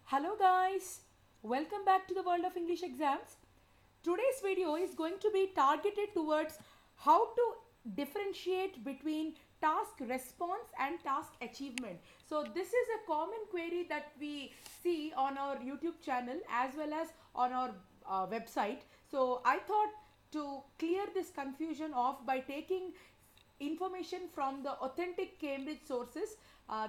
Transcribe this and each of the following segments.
Hello guys, welcome back to the world of English exams. Today's video is going to be targeted towards how to differentiate between task response and task achievement. So this is a common query that we see on our YouTube channel as well as on our website. So I thought to clear this confusion off by taking information from the authentic Cambridge sources,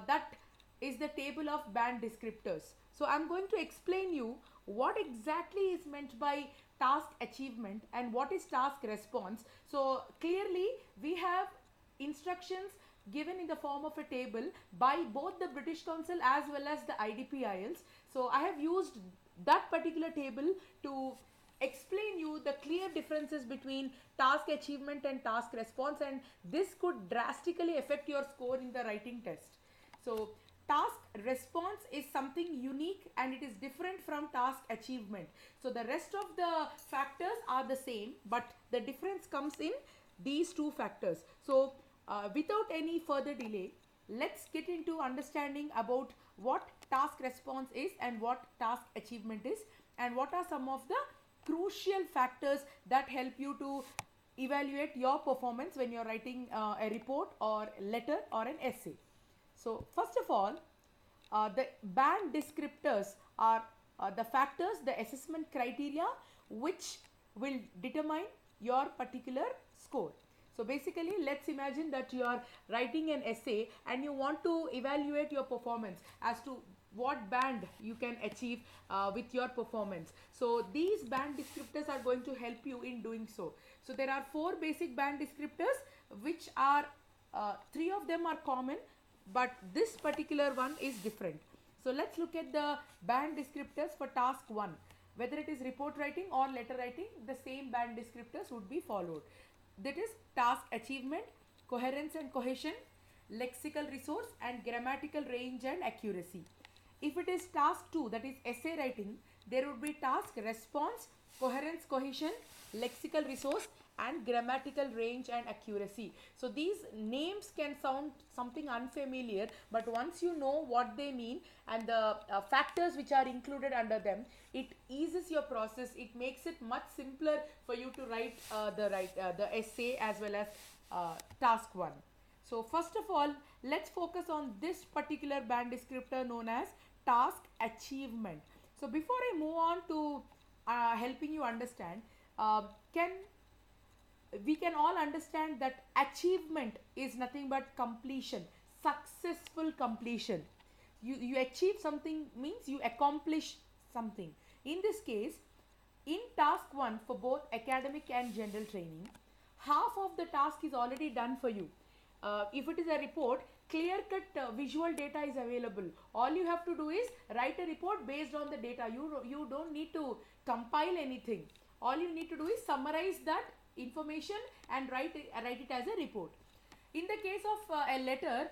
that is the table of band descriptors. So I'm going to explain you what exactly is meant by task achievement and what is task response. So clearly we have instructions given in the form of a table by both the British Council as well as the IDP IELTS. So I have used that particular table to explain you the clear differences between task achievement and task response, and this could drastically affect your score in the writing test. So task response is something unique and it is different from task achievement. So the rest of the factors are the same, but the difference comes in these two factors. So without any further delay, let's get into understanding about what task response is and what task achievement is, and what are some of the crucial factors that help you to evaluate your performance when you're writing a report or letter or an essay. So first of all, the band descriptors are the factors, the assessment criteria which will determine your particular score. So basically, let's imagine that you are writing an essay and you want to evaluate your performance as to what band you can achieve with your performance. So these band descriptors are going to help you in doing so. So there are four basic band descriptors, which are three of them are common, but this particular one is different. So let's look at the band descriptors for task 1. Whether it is report writing or letter writing, the same band descriptors would be followed. That is task achievement, coherence and cohesion, lexical resource, and grammatical range and accuracy. If it is task 2, that is essay writing, there would be task response, coherence, cohesion, lexical resource, and grammatical range and accuracy. So these names can sound something unfamiliar, but once you know what they mean and the factors which are included under them, it eases your process. It makes it much simpler for you to write the essay as well as task 1. So first of all, let's focus on this particular band descriptor known as task achievement. So before I move on to helping you understand, we can all understand that achievement is nothing but completion, successful completion. You achieve something means you accomplish something. In this case, in task 1 for both academic and general training, half of the task is already done for you. If it is a report, clear-cut visual data is available. All you have to do is write a report based on the data. You don't need to compile anything. All you need to do is summarize that information and write it as a report. In the case of a letter,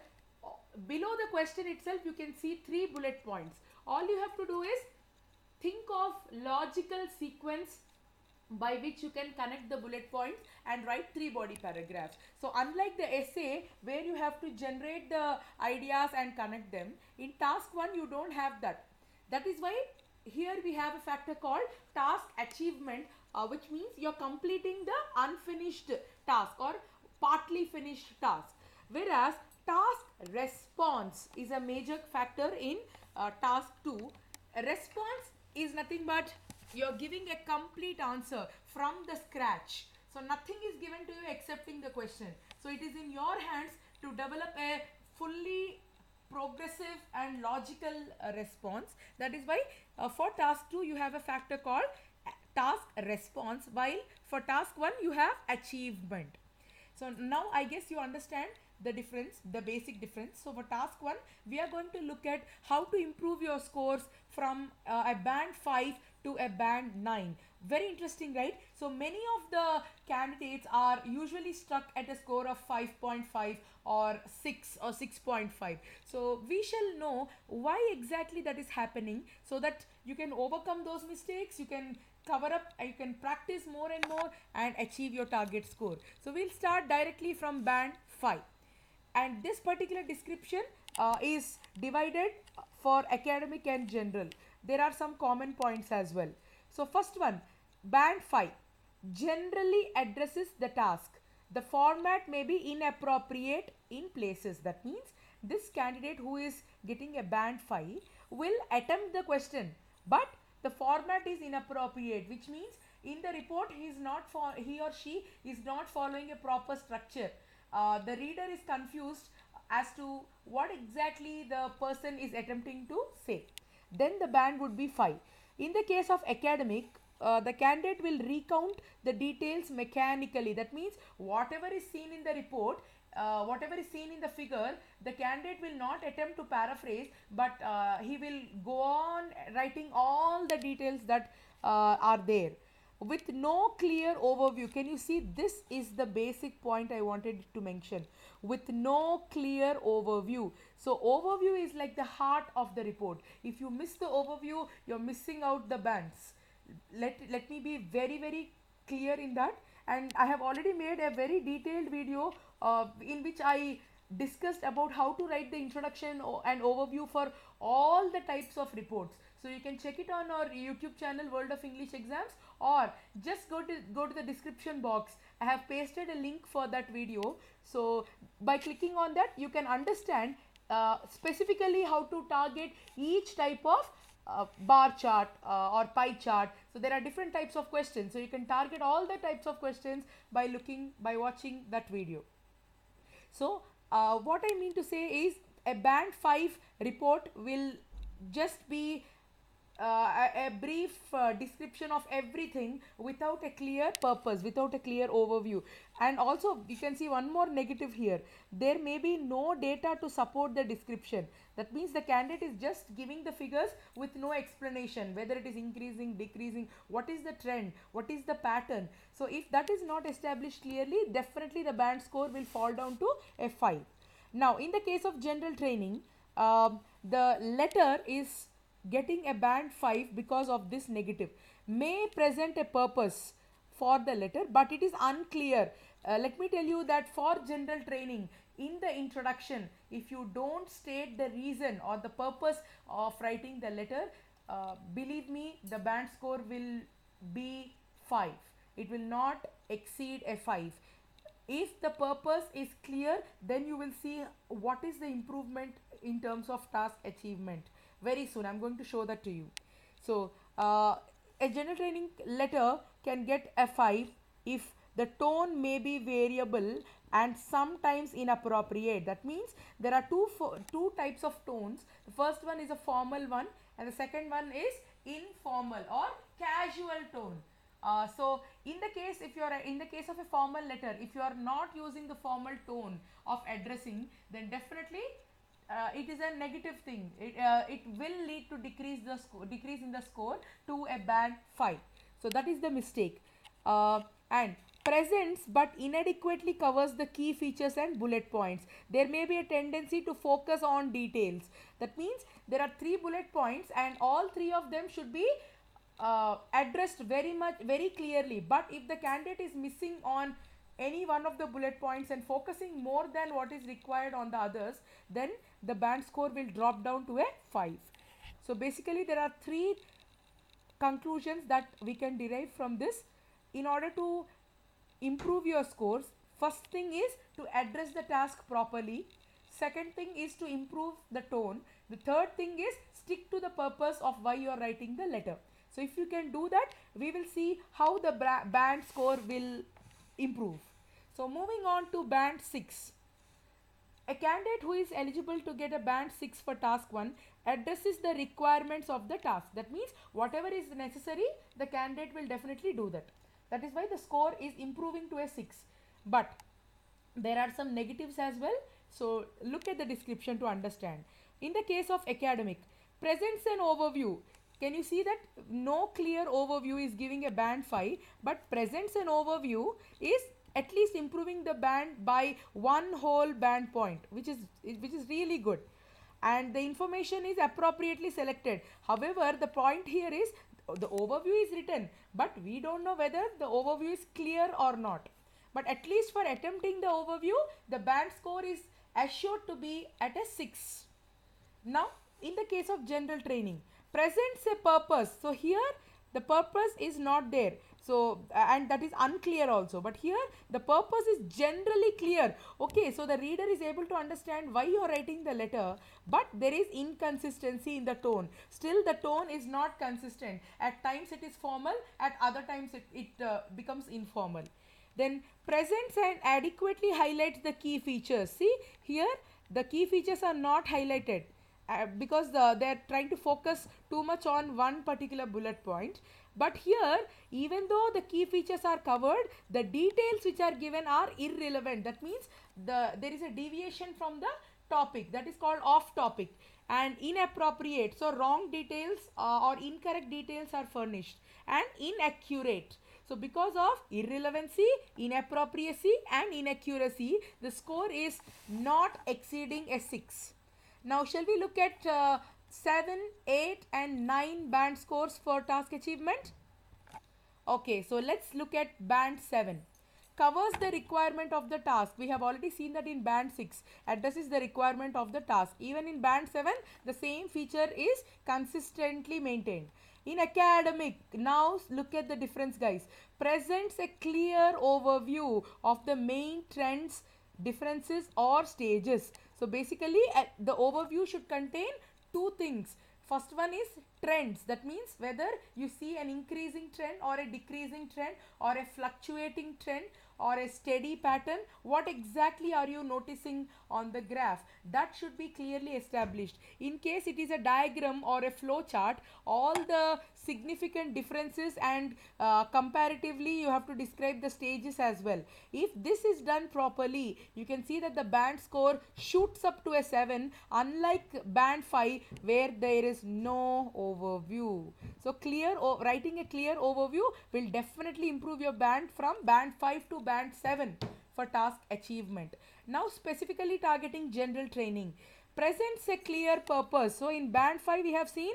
below the question itself you can see 3 bullet points. All you have to do is think of logical sequence by which you can connect the bullet points and write 3 body paragraphs. So unlike the essay where you have to generate the ideas and connect them, in task 1 you don't have that. That is why here we have a factor called task achievement, which means you're completing the unfinished task or partly finished task. Whereas task response is a major factor in task 2. A response is nothing but you're giving a complete answer from the scratch. So nothing is given to you excepting the question. So it is in your hands to develop a fully progressive and logical response. That is why for task 2 you have a factor called task response, while for task 1 you have achievement. So now I guess you understand the difference, the basic difference. So for task 1 we are going to look at how to improve your scores from a band 5 to a band 9. Very interesting, right? So many of the candidates are usually stuck at a score of 5.5 or 6 or 6.5. So we shall know why exactly that is happening, so that you can overcome those mistakes, you can cover up, you can practice more and more and achieve your target score. So we'll start directly from band 5. And this particular description is divided for academic and general. there are some common points as well. So first one, band 5 generally addresses the task. The format may be inappropriate in places. That means this candidate who is getting a band 5 will attempt the question, but the format is inappropriate, which means in the report he or she is not following a proper structure. The reader is confused as to what exactly the person is attempting to say. Then the band would be 5. In the case of academic, the candidate will recount the details mechanically. That means whatever is seen in the report, whatever is seen in the figure, the candidate will not attempt to paraphrase, but he will go on writing all the details that are there with no clear overview. Can you see, this is the basic point I wanted to mention, with no clear overview. So overview is like the heart of the report. If you miss the overview, you're missing out the bands. Let me be very clear in that. And I have already made a very detailed video in which I discussed about how to write the introduction and overview for all the types of reports. So you can check it on our YouTube channel, World of English Exams, or just go to the description box. I have pasted a link for that video. So by clicking on that, you can understand specifically how to target each type of bar chart or pie chart. So there are different types of questions. So you can target all the types of questions by watching that video. So what I mean to say is a band 5 report will just be a brief description of everything without a clear purpose, without a clear overview. And also you can see one more negative here. There may be no data to support the description. That means the candidate is just giving the figures with no explanation, whether it is increasing, decreasing, what is the trend, what is the pattern. So if that is not established clearly, definitely the band score will fall down to a 5. Now in the case of general training, the letter is getting a band 5 because of this negative. May present a purpose for the letter, but it is unclear. Let me tell you that for general training, in the introduction, if you don't state the reason or the purpose of writing the letter, believe me, the band score will be 5. It will not exceed a 5. If the purpose is clear, then you will see what is the improvement in terms of task achievement. Very soon I'm going to show that to you. So a general training letter can get a 5 if the tone may be variable and sometimes inappropriate. That means there are two types of tones. The first one is a formal one, and the second one is informal or casual tone. So in the case of a formal letter, if you are not using the formal tone of addressing, then definitely it is a negative thing. It will lead to decrease in the score to a band 5. So that is the mistake. And presents but inadequately covers the key features and bullet points. There may be a tendency to focus on details. That means there are 3 bullet points and all 3 of them should be addressed very clearly. But if the candidate is missing on any one of the bullet points and focusing more than what is required on the others, then the band score will drop down to a 5. So basically there are 3 conclusions that we can derive from this in order to improve your scores. First thing is to address the task properly. Second thing is to improve the tone. The third thing is stick to the purpose of why you are writing the letter. So if you can do that, we will see how the band score will improve. So moving on to band 6. A candidate who is eligible to get a band 6 for task 1 addresses the requirements of the task. That means whatever is necessary, the candidate will definitely do that. That is why the score is improving to a 6. But there are some negatives as well. So look at the description to understand. In the case of academic, presents an overview. Can you see that no clear overview is giving a band 5, but presents an overview is at least improving the band by 1 whole band point, which is really good. And the information is appropriately selected. However, the point here is the overview is written, but we don't know whether the overview is clear or not. But at least for attempting the overview, the band score is assured to be at a 6. Now, in the case of general training, presents a purpose. So here the purpose is not there, so and that is unclear also, but here the purpose is generally clear. Okay, so the reader is able to understand why you are writing the letter, but there is inconsistency in the tone. Still the tone is not consistent. At times it is formal, at other times it becomes informal. Then presents and adequately highlights the key features. See here the key features are not highlighted because they are trying to focus too much on one particular bullet point. But here, even though the key features are covered, the details which are given are irrelevant. That means there is a deviation from the topic, that is called off topic, and inappropriate. So wrong details or incorrect details are furnished, and inaccurate. So because of irrelevancy, inappropriacy and inaccuracy, the score is not exceeding a 6. Now shall we look at 7, 8 and 9 band scores for task achievement? Okay, so let's look at band 7. Covers the requirement of the task. We have already seen that in band 6. Addresses the requirement of the task. Even in band 7, the same feature is consistently maintained. In academic, now look at the difference, guys. Presents a clear overview of the main trends, differences or stages. So basically the overview should contain two things. First one is trends. That means whether you see an increasing trend or a decreasing trend or a fluctuating trend or a steady pattern, what exactly are you noticing on the graph? That should be clearly established. In case it is a diagram or a flow chart, all the significant differences and comparatively you have to describe the stages as well. If this is done properly, you can see that the band score shoots up to a 7, unlike band 5 where there is no overview. So writing a clear overview will definitely improve your band from band 5 to band 7 for task achievement. Now specifically targeting general training. Presents a clear purpose. So in band 5 we have seen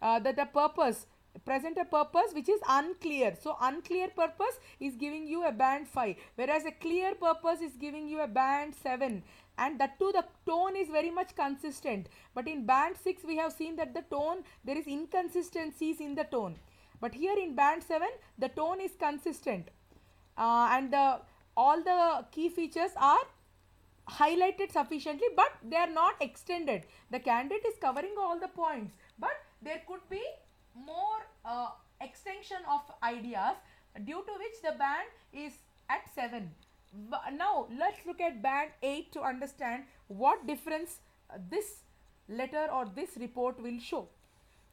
that the purpose, present a purpose which is unclear. So unclear purpose is giving you a band 5, whereas a clear purpose is giving you a band 7, and that too the tone is very much consistent. But in band 6 we have seen that the tone, there is inconsistencies in the tone, but here in band 7 the tone is consistent, and all the key features are highlighted sufficiently, but they are not extended. The candidate is covering all the points, but there could be more extension of ideas, due to which the band is at 7. Now let's look at band 8 to understand what difference this letter or this report will show.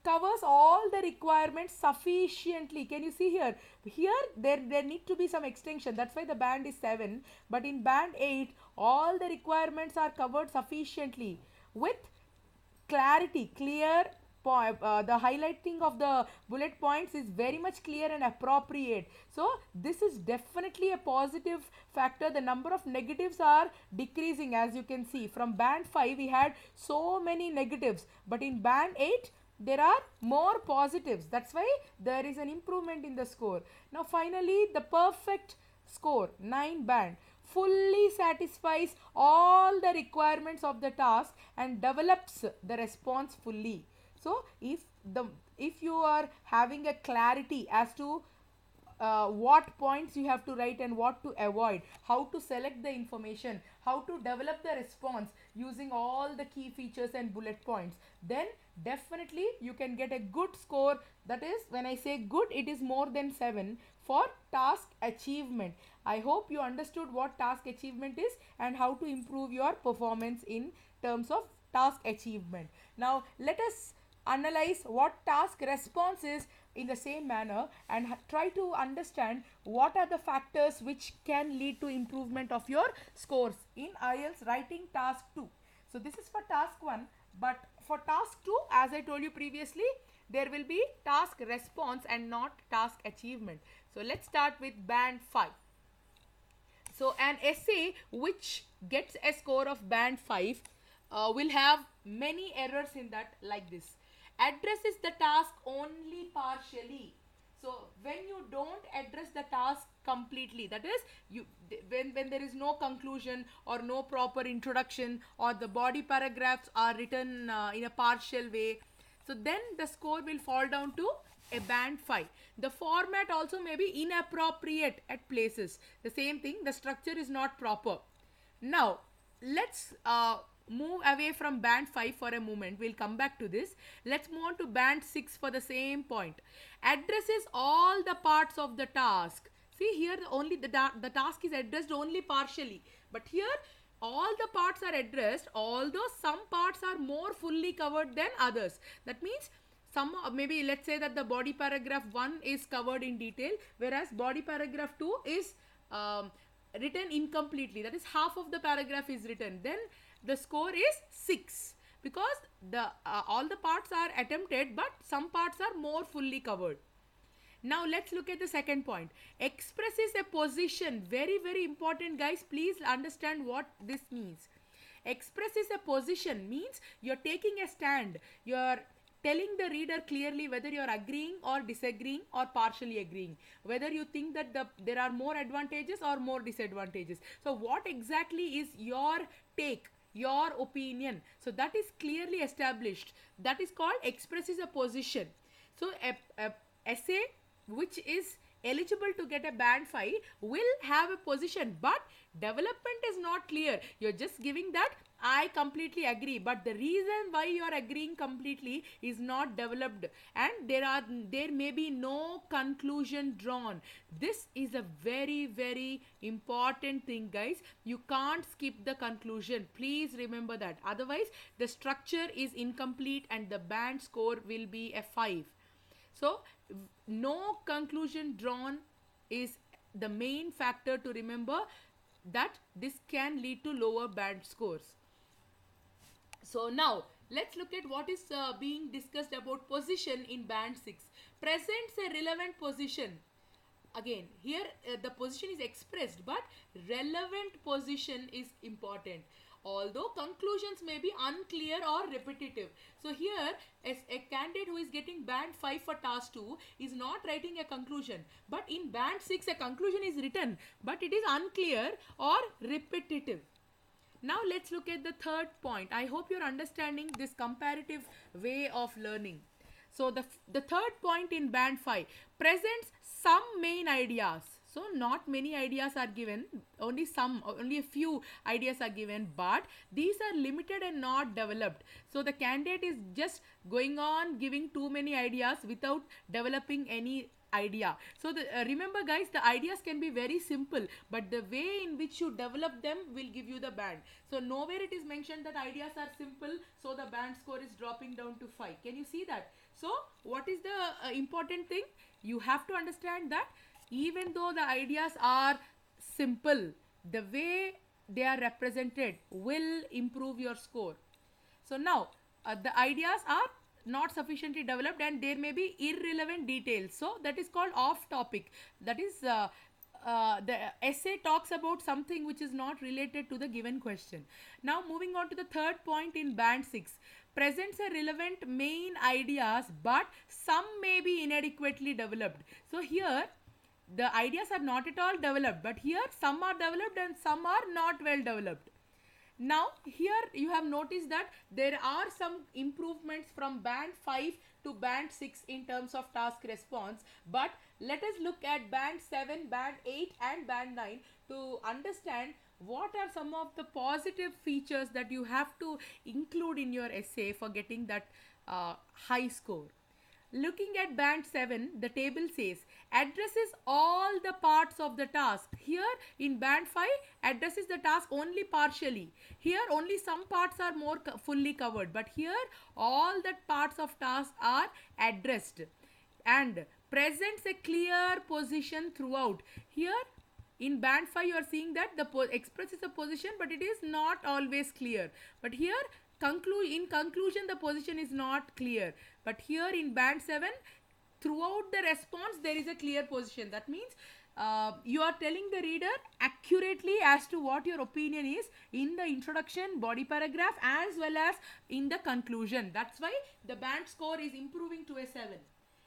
Covers all the requirements sufficiently. Can you see here? Here there need to be some extension. That's why the band is 7. But in band 8, all the requirements are covered sufficiently with clarity, clear. The highlighting of the bullet points is very much clear and appropriate. So this is definitely a positive factor. The number of negatives are decreasing, as you can see. From band 5 we had so many negatives, but in band 8 there are more positives. That's why there is an improvement in the score. Now finally the perfect score, 9 band, fully satisfies all the requirements of the task and develops the response fully. So if you are having a clarity as to what points you have to write and what to avoid, how to select the information, how to develop the response using all the key features and bullet points, then definitely you can get a good score. That is, when I say good, it is more than 7 for task achievement. I hope you understood what task achievement is and how to improve your performance in terms of task achievement. Now let us analyze what task response is in the same manner and try to understand what are the factors which can lead to improvement of your scores in IELTS Writing Task 2. So this is for task 1, but for task 2, as I told you previously, there will be task response and not task achievement. So let's start with band 5. So an essay which gets a score of band 5 will have many errors in that, like this. Addresses the task only partially. So when you don't address the task completely, that is when there is no conclusion or no proper introduction, or the body paragraphs are written in a partial way, So then the score will fall down to a band 5. The format also may be inappropriate at places. The same thing, the structure is not proper. Now, let's move away from band 5 for a moment. We'll come back to this. Let's move on to band 6 for the same point. Addresses all the parts of the task. See here, the task is addressed only partially. But here, all the parts are addressed, although some parts are more fully covered than others. That means some, maybe let's say that the body paragraph 1 is covered in detail, whereas body paragraph 2 is written incompletely, that is half of the paragraph is written, then the score is 6, because the all the parts are attempted but some parts are more fully covered. Now let's look at the second point. Expresses a position. Very, very important, guys. Please understand what this means. Expresses a position means you're taking a stand. You're telling the reader clearly whether you're agreeing or disagreeing or partially agreeing, whether you think that there are more advantages or more disadvantages. So what exactly is your take, your opinion? So that is clearly established. That is called expresses a position. So a essay which is eligible to get a band 5 will have a position, but development is not clear. You're just giving that I completely agree, but the reason why you are agreeing completely is not developed, and there may be no conclusion drawn. This is a very, very important thing, guys. You can't skip the conclusion. Please remember that. Otherwise, the structure is incomplete and the band score will be a 5. So, no conclusion drawn is the main factor to remember, that this can lead to lower band scores. So now let's look at what is being discussed about position in band 6. Presents a relevant position. Again, here the position is expressed, but relevant position is important. Although conclusions may be unclear or repetitive. So here, as a candidate who is getting band 5 for task 2 is not writing a conclusion. But in band 6, a conclusion is written, but it is unclear or repetitive. Now let's look at the third point. I hope you're understanding this comparative way of learning. So the third point in band 5 presents some main ideas. So not many ideas are given, only a few ideas are given, but these are limited and not developed. So the candidate is just going on giving too many ideas without developing any idea. So remember, guys, the ideas can be very simple, but the way in which you develop them will give you the band. So nowhere it is mentioned that ideas are simple, so the band score is dropping down to 5. Can you see that? So what is the important thing? You have to understand that even though the ideas are simple, the way they are represented will improve your score. So now the ideas are not sufficiently developed and there may be irrelevant details. So that is called off topic. That is the essay talks about something which is not related to the given question. Now moving on to the third point in band 6. Presents a relevant main ideas, but some may be inadequately developed. So here the ideas are not at all developed, but here some are developed and some are not well developed. Now here you have noticed that there are some improvements from band 5 to band 6 in terms of task response, but let us look at band 7, band 8 and band 9 to understand what are some of the positive features that you have to include in your essay for getting that high score. Looking at band 7, the table says addresses all the parts of the task. Here in band 5, addresses the task only partially. Here only some parts are more fully covered, but here all the parts of task are addressed and presents a clear position throughout. Here in band 5 you are seeing that the expresses a position, but it is not always clear. But here in conclusion the position is not clear, but here in band 7 throughout the response there is a clear position. That means you are telling the reader accurately as to what your opinion is in the introduction, body paragraph as well as in the conclusion. That's why the band score is improving to a 7.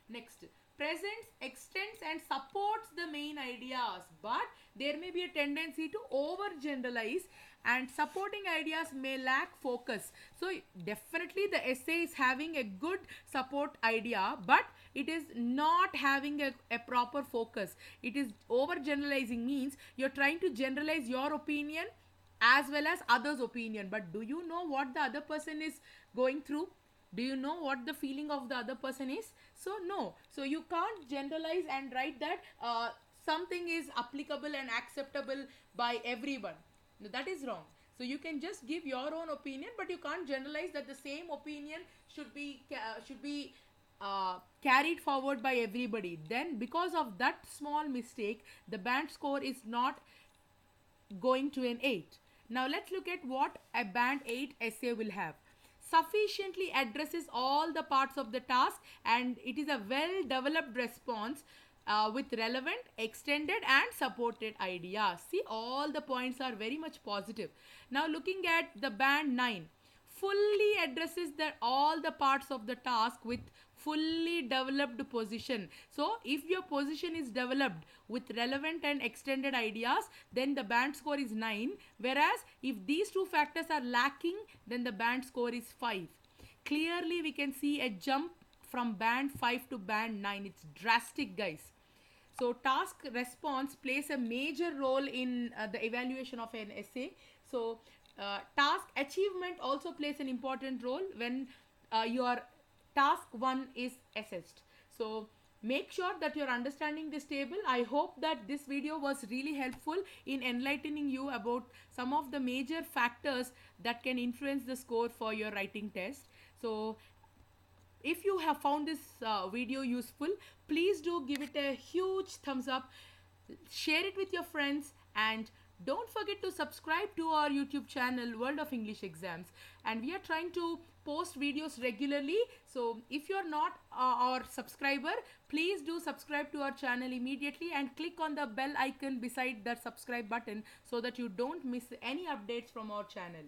Next, presents, extends and supports the main ideas, but there may be a tendency to overgeneralize and supporting ideas may lack focus. So definitely the essay is having a good support idea, but it is not having a proper focus. It is overgeneralizing, means you're trying to generalize your opinion as well as others' opinion, but do you know what the other person is going through? Do you know what the feeling of the other person is? So no, so you can't generalize and write that something is applicable and acceptable by everyone. No, that is wrong. So you can just give your own opinion, but you can't generalize that the same opinion should be carried forward by everybody. Then because of that small mistake, the band score is not going to an 8. Now let's look at what a band 8 essay will have. Sufficiently addresses all the parts of the task, and it is a well developed response with relevant, extended, and supported ideas. See, all the points are very much positive. Now looking at the band 9, fully addresses all the parts of the task with fully developed position. So if your position is developed with relevant and extended ideas, then the band score is 9, whereas if these two factors are lacking, then the band score is 5. Clearly we can see a jump from band 5 to band 9. It's drastic, guys. So task response plays a major role in the evaluation of an essay. So task achievement also plays an important role when your task 1 is assessed. So make sure that you're understanding this table. I hope that this video was really helpful in enlightening you about some of the major factors that can influence the score for your writing test. So if you have found this video useful, please do give it a huge thumbs up, share it with your friends, and don't forget to subscribe to our YouTube channel World of English Exams. And we are trying to post videos regularly, so if you're not our subscriber, please do subscribe to our channel immediately and click on the bell icon beside that subscribe button so that you don't miss any updates from our channel.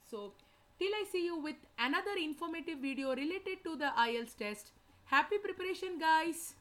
So till I see you with another informative video related to the IELTS test. Happy preparation, guys!